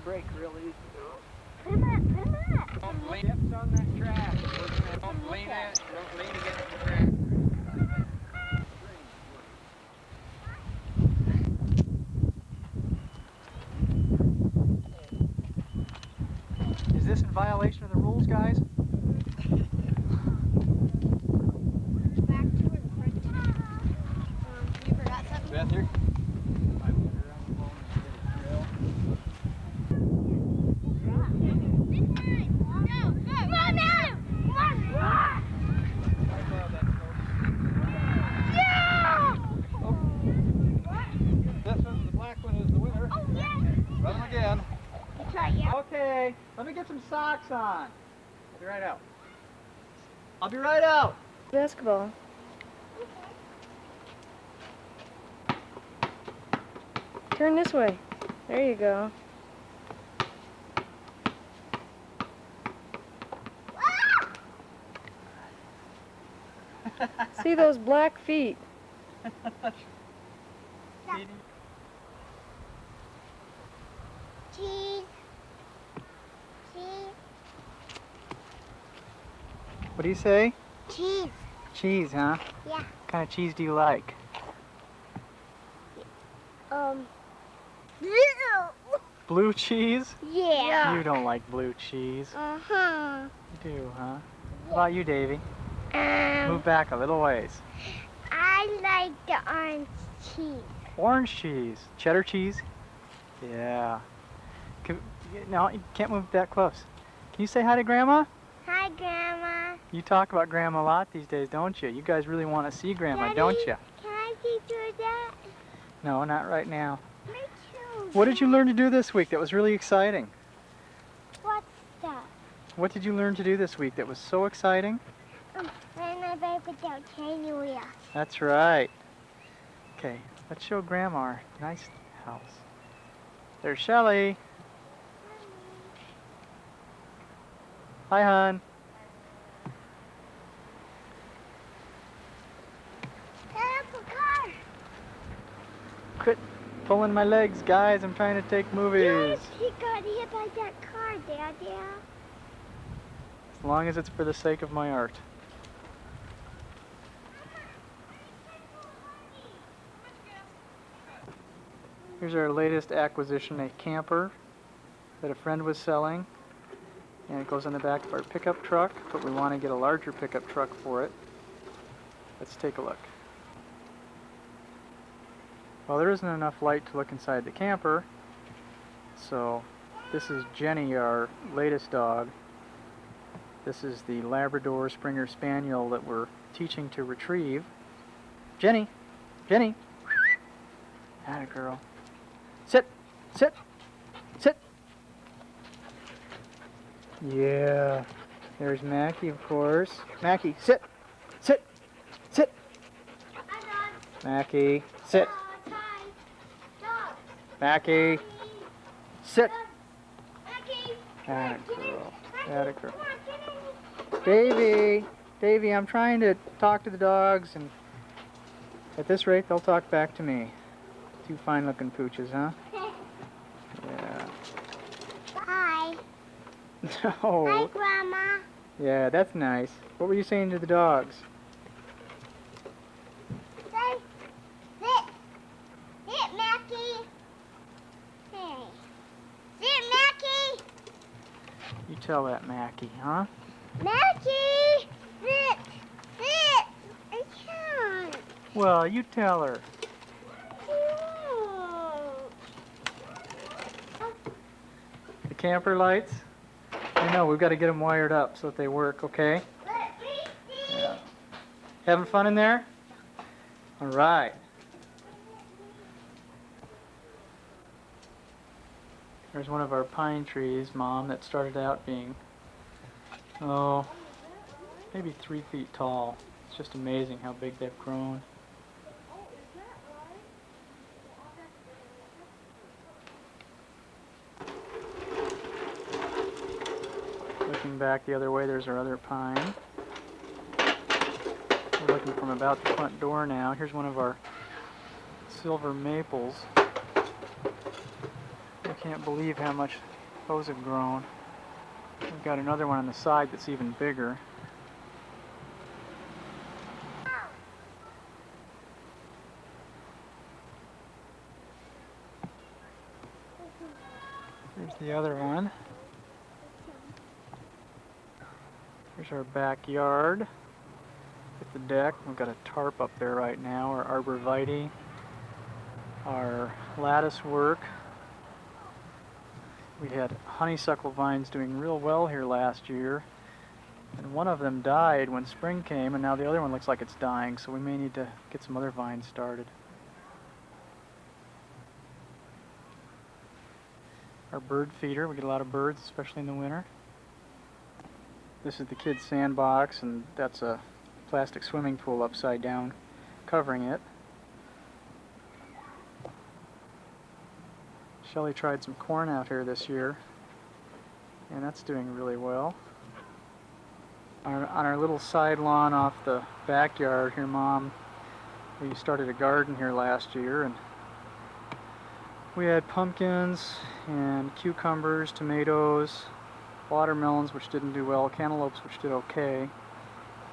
break real easy. Put him up, put him up. Don't lean it on that track. Don't lean it. Don't lean against the track. Is this in violation of the rules, guys? Back to where the front. You forgot something? Beth, here. I put her on the phone and get Come on, Adam! Come on, run! Yeah! This one, the black one, is the winner. Oh, yeah! Run them again. That's right, yeah. Okay, let me get some socks on. I'll be right out. I'll be right out. Basketball. Turn this way. There you go. See those black feet? Cheese. Cheese. What do you say? Cheese. Cheese, huh? Yeah. What kind of cheese do you like? Blue cheese? Yeah. You don't like blue cheese. Uh-huh. You do, huh? How about you, Davy? Move back a little ways. I like the orange cheese. Orange cheese. Cheddar cheese? Yeah. No, you can't move that close. Can you say hi to Grandma? Hi, Grandma. You talk about Grandma a lot these days, don't you? You guys really want to see Grandma, Daddy, don't you? Can I teach you that? No, not right now. Me too. What did you learn to do this week that was really exciting? What's that? What did you learn to do this week that was so exciting? Riding my bike without training wheels. That's right. Okay, let's show Grandma our nice house. There's Shelly. Hi, hon. Apple car. Quit pulling my legs, guys. I'm trying to take movies. Yes, he got hit by that car, Daddy. As long as it's for the sake of my art. Here's our latest acquisition, a camper that a friend was selling. And it goes on the back of our pickup truck, but we want to get a larger pickup truck for it. Let's take a look. Well, there isn't enough light to look inside the camper, so this is Jenny, our latest dog. This is the Labrador Springer Spaniel that we're teaching to retrieve. Jenny! Jenny! Atta girl. Sit! Sit! Sit! Yeah. There's Mackie, of course. Mackie, sit! Sit! Sit! Mackie, sit! Mackie, sit! Atta girl. Atta girl. Davy! Davy, I'm trying to talk to the dogs, and at this rate, they'll talk back to me. Two fine-looking pooches, huh? Yeah. Hi. Hi, No. Grandma. Yeah, that's nice. What were you saying to the dogs? Say, sit. Sit, Mackie. Hey. Sit, Mackie. You tell that Mackie, huh? Mackie! Sit! Sit! I can't. Well, you tell her. The camper lights? I know, we've got to get them wired up so that they work, okay? Yeah. Having fun in there? All right. There's one of our pine trees, Mom, that started out being, oh, maybe 3 feet tall. It's just amazing how big they've grown. Looking back the other way, there's our other pine. We're looking from about the front door now. Here's one of our silver maples. I can't believe how much Those have grown. We've got another one on the side that's even bigger. Here's the other one. Here's our backyard with the deck. We've got a tarp up there right now, our arborvitae, our lattice work. We had honeysuckle vines doing real well here last year, and one of them died when spring came, and now the other one looks like it's dying, so we may need to get some other vines started. Our bird feeder, we get a lot of birds, especially in the winter. This is the kids' sandbox, and that's a plastic swimming pool upside down covering it. Shelly tried some corn out here this year, and that's doing really well. On our little side lawn off the backyard here, Mom, we started a garden here last year, and we had pumpkins and cucumbers, tomatoes, watermelons, which didn't do well, cantaloupes, which did okay.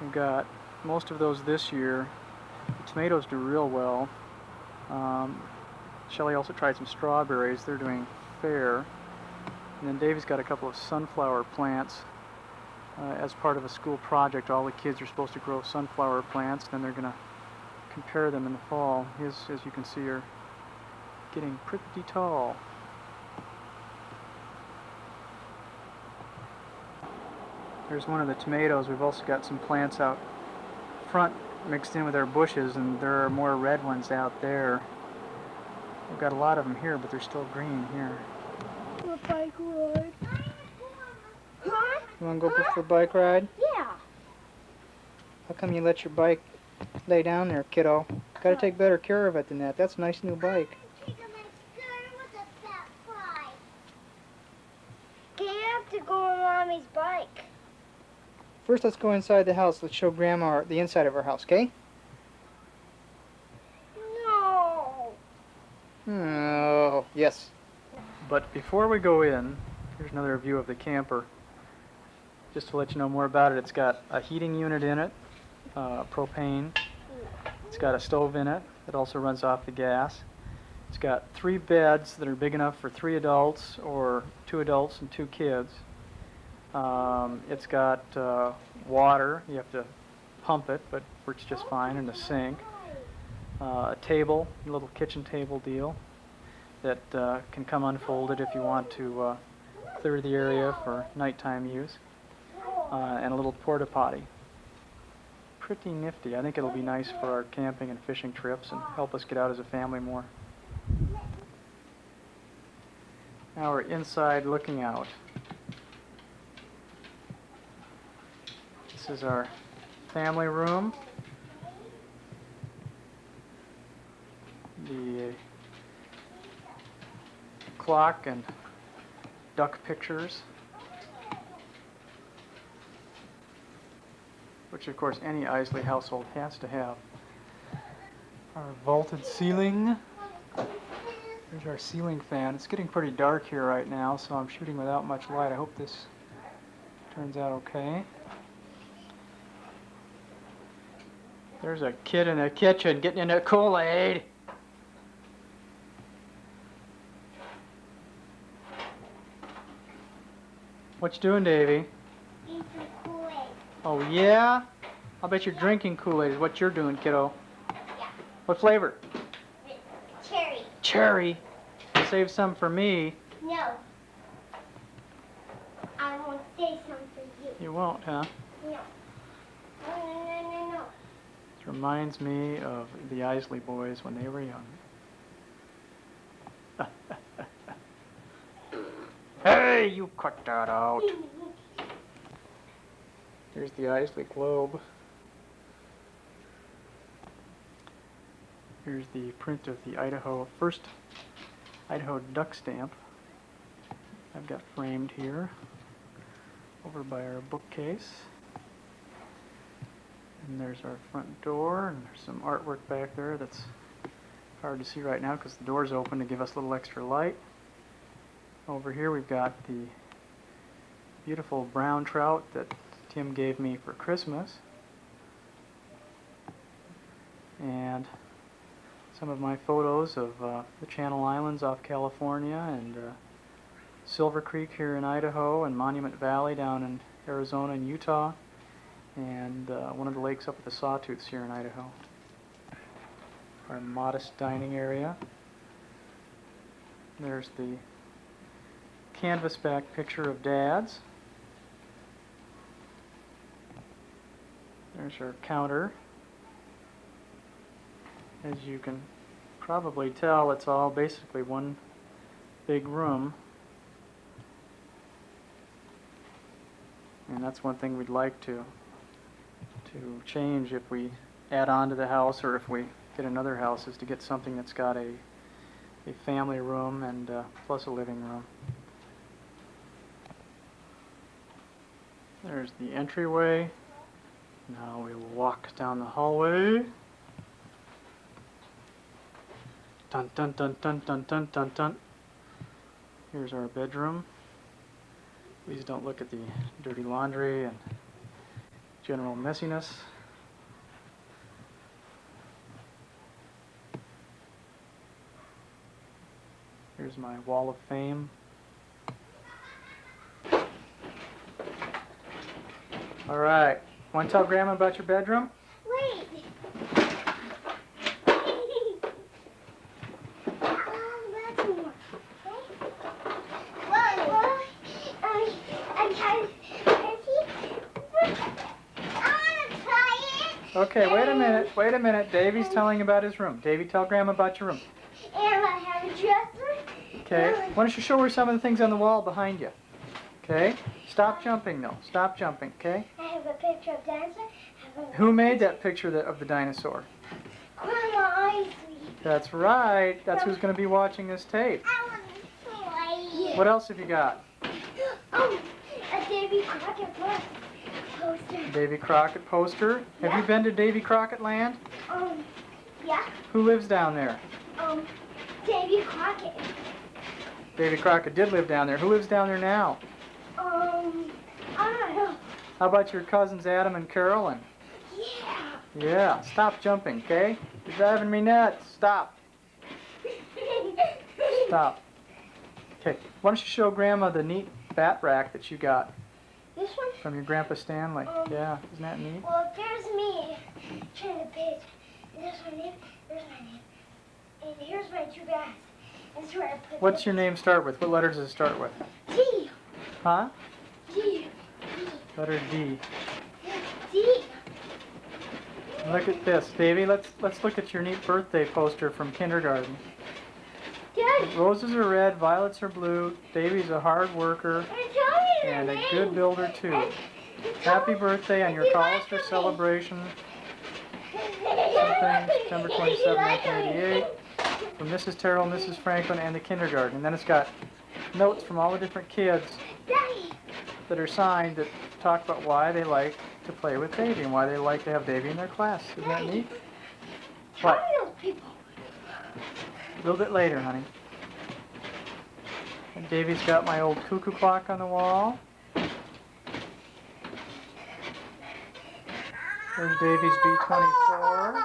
We've got most of those this year. The tomatoes do real well. Shelly also tried some strawberries. They're doing fair. And then Davy's got a couple of sunflower plants. As part of a school project, all the kids are supposed to grow sunflower plants, and then they're going to compare them in the fall. His, as you can see, are getting pretty tall. There's one of the tomatoes. We've also got some plants out front mixed in with our bushes, and there are more red ones out there. We've got a lot of them here, but they're still green here. The bike ride. Huh? You want to go for a bike ride? Yeah. How come you let your bike lay down there, kiddo? Got to take better care of it than that. That's a nice new bike. You have to go on Mommy's bike. First, let's go inside the house. Let's show Grandma the inside of our house, okay? No. Oh, yes. But before we go in, here's another view of the camper. Just to let you know more about it, it's got a heating unit in it, propane. It's got a stove in it that also runs off the gas. It's got 3 beds that are big enough for 3 adults or 2 adults and 2 kids. It's got water. You have to pump it, but works just fine, and a sink. A table, a little kitchen table deal that can come unfolded if you want to clear the area for nighttime use. And a little porta potty. Pretty nifty. I think it'll be nice for our camping and fishing trips and help us get out as a family more. Now we're inside looking out. This is our family room. The clock and duck pictures, which of course any Isley household has to have. Our vaulted ceiling. There's our ceiling fan. It's getting pretty dark here right now, so I'm shooting without much light. I hope this turns out okay. There's a kid in the kitchen getting into Kool-Aid. What you doing, Davy? Eat some Kool-Aid. Oh, yeah? I'll bet you're drinking Kool-Aid is what you're doing, kiddo. Yeah. What flavor? Cherry. Cherry. Save some for me. No. I won't say some for you. You won't, huh? No. No. This reminds me of the Isley boys when they were young. Hey, you cut that out. Here's the Isley globe. Here's the print of the first Idaho duck stamp I've got framed here over by our bookcase. And there's our front door, and there's some artwork back there that's hard to see right now because the door's open to give us a little extra light. Over here we've got the beautiful brown trout that Tim gave me for Christmas. And some of my photos of the Channel Islands off California, and Silver Creek here in Idaho, and Monument Valley down in Arizona and Utah, and one of the lakes up at the Sawtooths here in Idaho. Our modest dining area. There's the canvas back picture of Dad's. There's our counter. As you can probably tell, it's all basically one big room. And that's one thing we'd like to change if we add on to the house, or if we get another house, is to get something that's got a family room and plus a living room. There's the entryway. Now we will walk down the hallway. Dun dun dun dun dun dun dun dun. Here's our bedroom. Please don't look at the dirty laundry and general messiness. Here's my wall of fame. All right. Want to tell Grandma about your bedroom? Wait. That's more. Whoa. I'm trying to I want to try it. Okay, wait a minute. Davey's telling about his room. Davey, tell Grandma about your room. And I have a dresser. Okay. Why don't you show her some of the things on the wall behind you? Okay. Stop jumping, though. Stop jumping, okay? I have a picture of dinosaur. Who made that picture of the dinosaur? Grandma Isley. That's right. That's who's going to be watching this tape. I want to play. What else have you got? Oh, a Davy Crockett poster. Davy Crockett poster. Have you been to Davy Crockett Land? Yeah. Who lives down there? Davy Crockett. Davy Crockett did live down there. Who lives down there now? I don't know. How about your cousins Adam and Carolyn? Yeah. Yeah. Stop jumping, okay? You're driving me nuts. Stop. Stop. Okay. Why don't you show Grandma the neat bat rack that you got This one? from your Grandpa Stanley? Yeah. Isn't that neat? Well, there's me trying to pitch. And there's my name. There's my name. And here's my two guys. That's where I put What's your name start with? What letters does it start with? D. Huh? D. Letter D. D. Look at this, Davy. Let's look at your neat birthday poster from kindergarten. Dad. Roses are red, violets are blue. Davy's a hard worker and a good builder too. Happy birthday on your Hollister celebration. Something September 27, 1988. From Mrs. Terrell, Mrs. Franklin, and the kindergarten. And then it's got notes from all the different kids Daddy. that are signed that talk about why they like to play with Davy and why they like to have Davy in their class. Isn't that neat? Tell What? me those people. A little bit later, honey. And Davy's got my old cuckoo clock on the wall. There's Davy's B-24.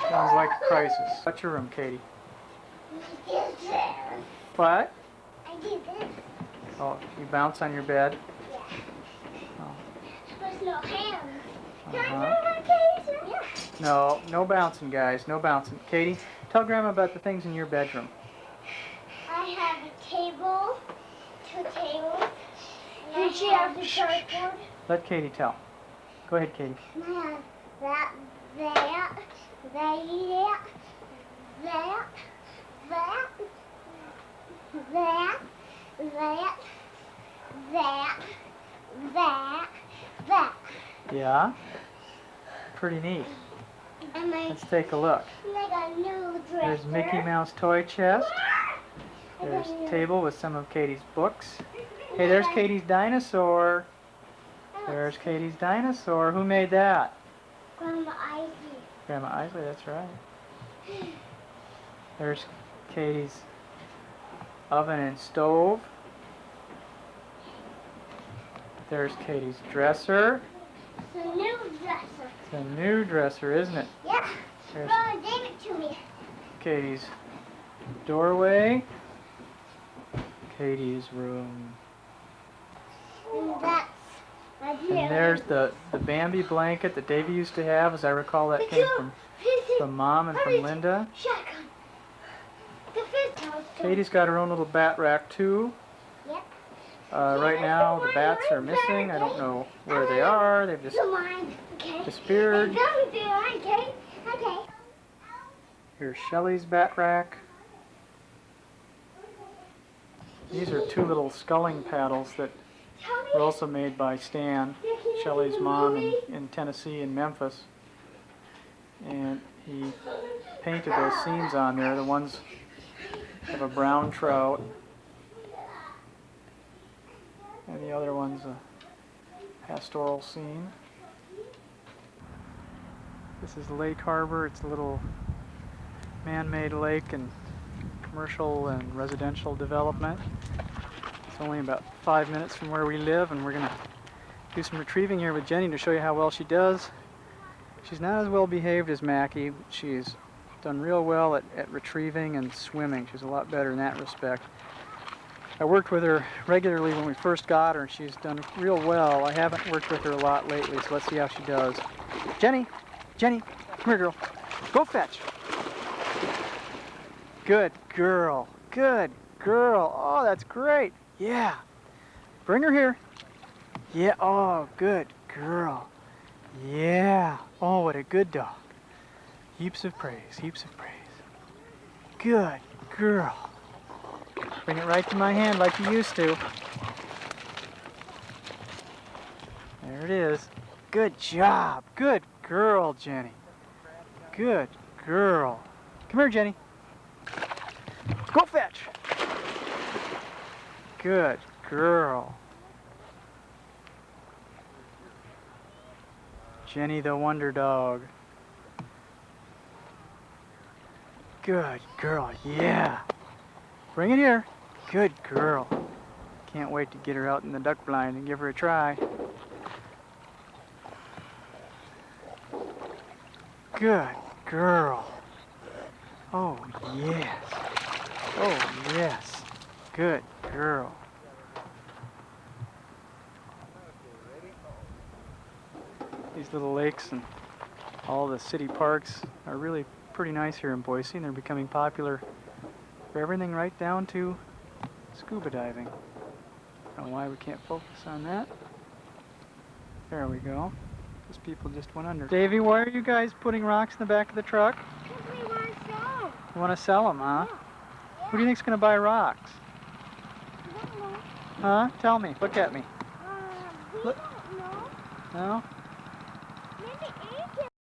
Sounds like a crisis. What's your room, Katie? What? I did this. Oh, you bounce on your bed? Yeah. Oh. There's no hands. Can I Uh-huh. put it on case? Yeah. No bouncing, guys. No bouncing. Katie, tell Grandma about the things in your bedroom. I have a table, 2 tables. Did she have the dartboard? Let Katie tell. Go ahead, Katie. I have that, that. Yeah? Pretty neat. And Let's take a look. I got a new dresser. There's Mickey Mouse toy chest. I There's got a new- table with some of Katie's books. Hey, there's Katie's dinosaur. There's Katie's dinosaur. Who made that? Grandma Ivy. Grandma Isley, that's right. There's Katie's oven and stove. There's Katie's dresser. It's a new dresser. It's a new dresser, isn't it? Yeah. There's Brother gave it to me. Katie's doorway. Katie's room. And that's my dear. And there's the Bambi blanket that Davy used to have. As I recall, that came from Mom and from Linda. Shotgun. The fifth house. Katie's got her own little bat rack too. Yep. Right now the bats are missing. I don't know where they are. They've just So mine. Okay. disappeared. And that was the okay. Okay. Here's Shelly's bat rack. These are two little sculling paddles that Tell me. were also made by Stan, Shelly's mom in Tennessee in Memphis. And he painted those scenes on there. The ones have a brown trout, and the other one's a pastoral scene. This is Lake Harbor. It's a little man-made lake and commercial and residential development. It's only about 5 minutes from where we live, and we're going to do some retrieving here with Jenny to show you how well she does. She's not as well behaved as Mackie. She's done real well at retrieving and swimming. She's a lot better in that respect. I worked with her regularly when we first got her, and she's done real well. I haven't worked with her a lot lately, so let's see how she does. Jenny, come here, girl. Go fetch. Good girl. Good girl. Oh, that's great. Yeah. Bring her here. Yeah. Oh, good girl. Yeah. Oh, what a good dog. Heaps of praise. Heaps of praise. Good girl. Bring it right to my hand like you used to. There it is. Good job. Good girl, Jenny. Good girl. Come here, Jenny. Go fetch. Good girl. Jenny the Wonder Dog. Good girl, yeah. Bring it here. Good girl. Can't wait to get her out in the duck blind and give her a try. Good girl. Oh, yes. Oh, yes. Good girl. These little lakes and all the city parks are really pretty nice here in Boise, and they're becoming popular for everything right down to scuba diving. I don't know why we can't focus on that. There we go. Those people just went under. Davey, why are you guys putting rocks in the back of the truck? Because we want to sell them. You want to sell them, huh? Yeah. Who do you think's going to buy rocks? I don't know. Huh? Tell me. Look at me. We Look. don't know. No?